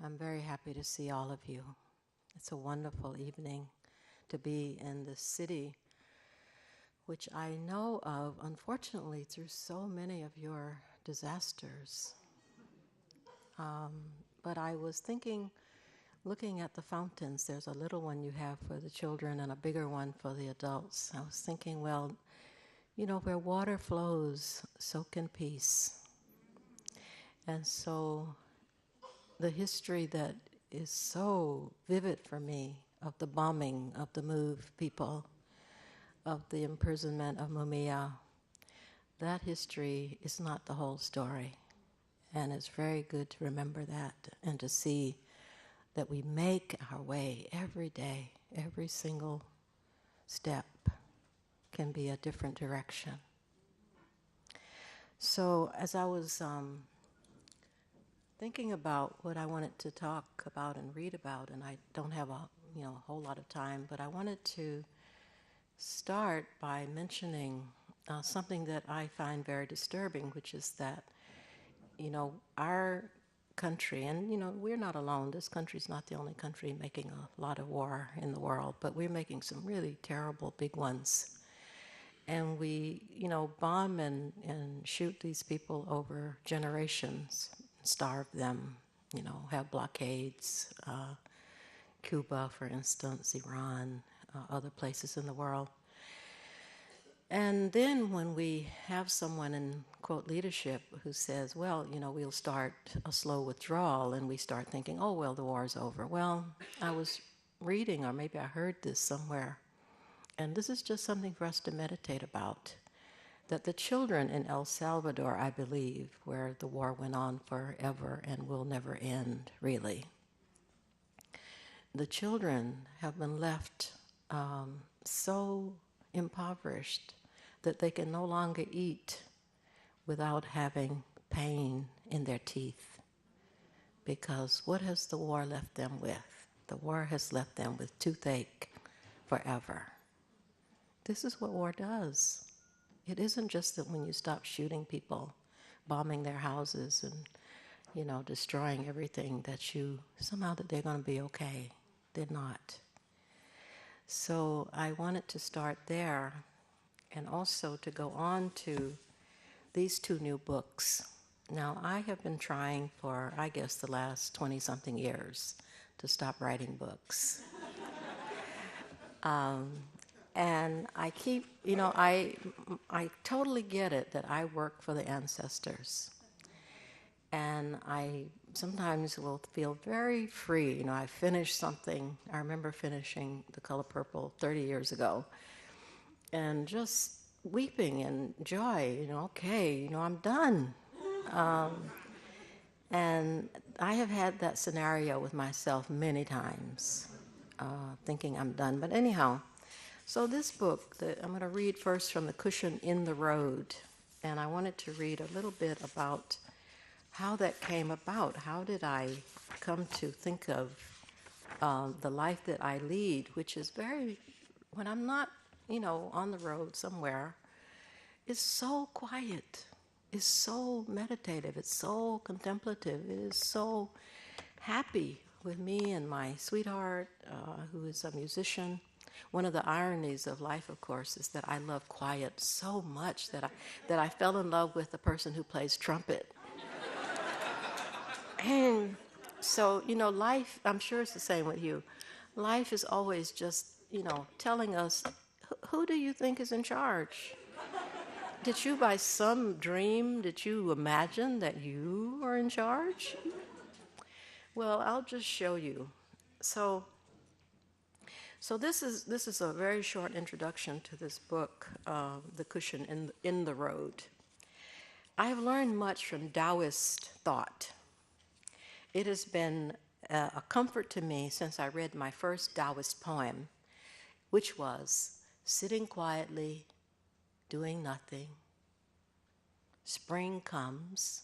I'm very happy to see all of you. It's a wonderful evening to be in this city, which I know of, unfortunately, through so many of your disasters. But I was thinking, looking at the fountains, there's a little one you have for the children and a bigger one for the adults. I was thinking, well, you know, where water flows, so can peace. And so the history that is so vivid for me of the bombing of the Move people, of the imprisonment of Mumia, that history is not the whole story. And it's very good to remember that and to see that we make our way every day, every single step can be a different direction. So as I was thinking about what I wanted to talk about and read about, and I don't have a whole lot of time, but I wanted to start by mentioning something that I find very disturbing, which is that our country, and we're not alone. This country's not the only country making a lot of war in the world, but we're making some really terrible big ones. And we, bomb and shoot these people over generations, starve them, have blockades, Cuba, for instance, Iran, other places in the world. And then when we have someone in, quote, leadership who says, well, we'll start a slow withdrawal, and we start thinking, oh, well, the war's over. Well, I was reading, or maybe I heard this somewhere, and this is just something for us to meditate about, that the children in El Salvador, I believe, where the war went on forever and will never end, really, the children have been left so impoverished that they can no longer eat without having pain in their teeth. Because what has the war left them with? The war has left them with toothache forever. This is what war does. It isn't just that when you stop shooting people, bombing their houses and, destroying everything somehow that they're going to be okay. They're not. So I wanted to start there and also to go on to these two new books. Now, I have been trying for, I guess, the last 20-something years to stop writing books. And I keep, I totally get it that I work for the ancestors. And I sometimes will feel very free. I finish something. I remember finishing The Color Purple 30 years ago and just weeping in joy, okay, I'm done. And I have had that scenario with myself many times, thinking I'm done. But anyhow, so this book, I'm going to read first from The Cushion in the Road. And I wanted to read a little bit about how that came about. How did I come to think of the life that I lead, which is when I'm not, on the road somewhere, is so quiet, is so meditative, it's so contemplative, it is so happy with me and my sweetheart, who is a musician. One of the ironies of life, of course, is that I love quiet so much that I fell in love with the person who plays trumpet. And so, life, I'm sure it's the same with you. Life is always just, telling us, who do you think is in charge? Did you, by some dream, did you imagine that you are in charge? Well, I'll just show you. So this is a very short introduction to this book, The Cushion in the Road. I have learned much from Taoist thought. It has been a comfort to me since I read my first Taoist poem, which was sitting quietly, doing nothing. Spring comes,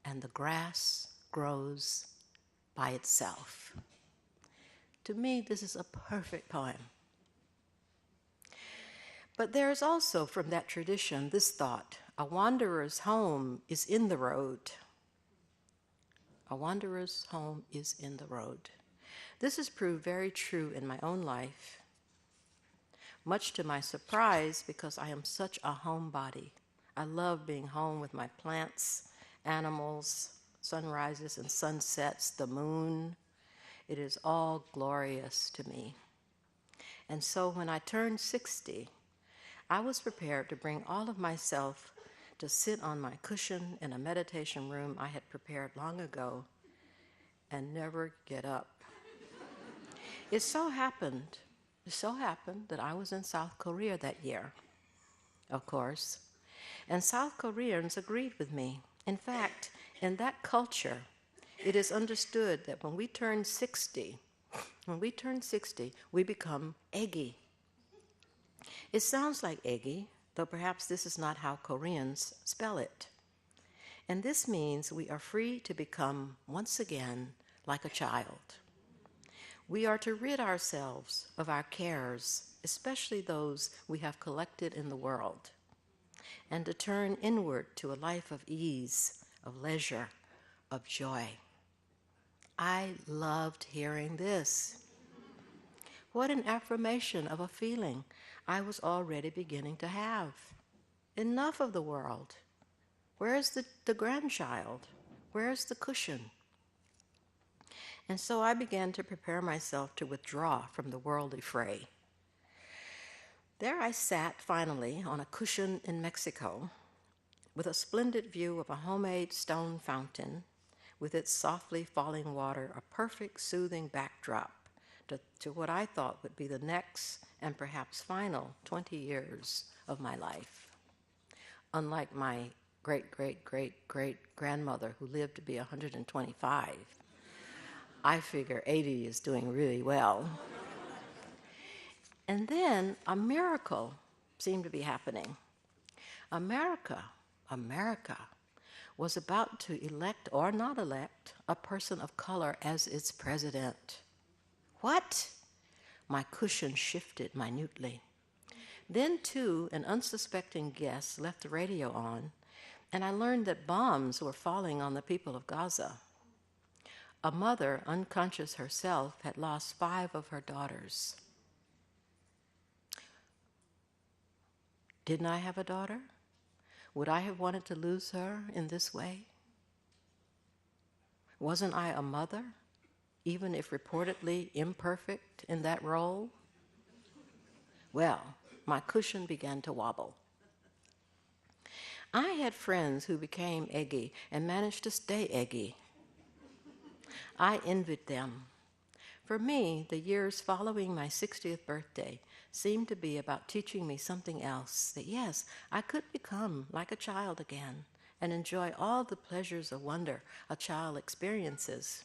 and the grass grows by itself. To me, this is a perfect poem. But there is also, from that tradition, this thought: a wanderer's home is in the road. A wanderer's home is in the road. This has proved very true in my own life, much to my surprise because I am such a homebody. I love being home with my plants, animals, sunrises and sunsets, the moon. It is all glorious to me. And so when I turned 60, I was prepared to bring all of myself to sit on my cushion in a meditation room I had prepared long ago and never get up. It so happened that I was in South Korea that year, of course, and South Koreans agreed with me. In fact, in that culture, it is understood that when we turn 60, we become eggy. It sounds like eggy, though perhaps this is not how Koreans spell it. And this means we are free to become, once again, like a child. We are to rid ourselves of our cares, especially those we have collected in the world, and to turn inward to a life of ease, of leisure, of joy. I loved hearing this. What an affirmation of a feeling I was already beginning to have. Enough of the world. Where's the grandchild? Where's the cushion? And so I began to prepare myself to withdraw from the worldly fray. There I sat finally on a cushion in Mexico with a splendid view of a homemade stone fountain with its softly falling water, a perfect soothing backdrop to what I thought would be the next and perhaps final 20 years of my life. Unlike my great-great-great-great-grandmother who lived to be 125, I figure 80 is doing really well. And then a miracle seemed to be happening. America was about to elect or not elect a person of color as its president. What? My cushion shifted minutely. Then, too, an unsuspecting guest left the radio on, and I learned that bombs were falling on the people of Gaza. A mother, unconscious herself, had lost 5 of her daughters. Didn't I have a daughter? Would I have wanted to lose her in this way? Wasn't I a mother, even if reportedly imperfect in that role? Well, my cushion began to wobble. I had friends who became eggy and managed to stay eggy. I envied them. For me, the years following my 60th birthday seemed to be about teaching me something else, that yes, I could become like a child again and enjoy all the pleasures of wonder a child experiences.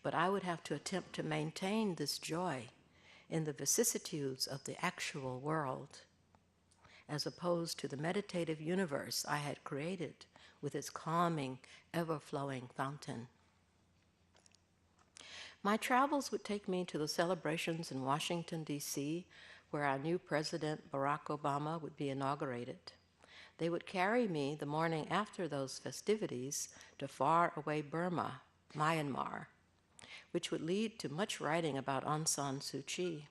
But I would have to attempt to maintain this joy in the vicissitudes of the actual world, as opposed to the meditative universe I had created with its calming, ever-flowing fountain. My travels would take me to the celebrations in Washington, D.C., where our new president, Barack Obama, would be inaugurated. They would carry me the morning after those festivities to far-away Burma, Myanmar, which would lead to much writing about Aung San Suu Kyi.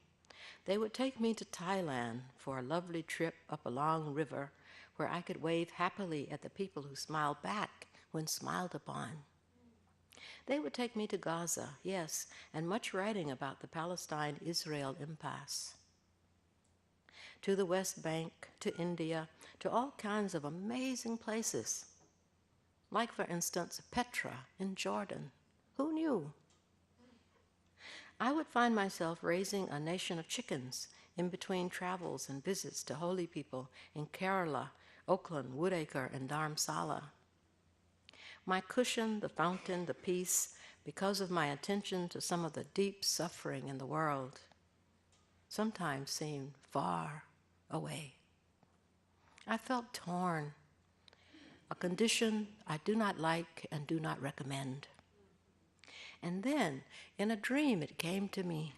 They would take me to Thailand for a lovely trip up a long river where I could wave happily at the people who smiled back when smiled upon. They would take me to Gaza, yes, and much writing about the Palestine-Israel impasse. To the West Bank, to India, to all kinds of amazing places. Like, for instance, Petra in Jordan. Who knew? I would find myself raising a nation of chickens in between travels and visits to holy people in Kerala, Oakland, Woodacre, and Dharamsala. My cushion, the fountain, the peace, because of my attention to some of the deep suffering in the world, sometimes seemed far away. I felt torn, a condition I do not like and do not recommend. And then, in a dream, it came to me.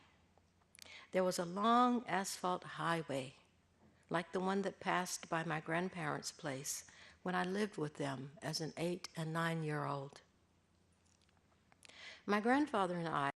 There was a long asphalt highway, like the one that passed by my grandparents' place when I lived with them as an 8- and 9-year-old. My grandfather and I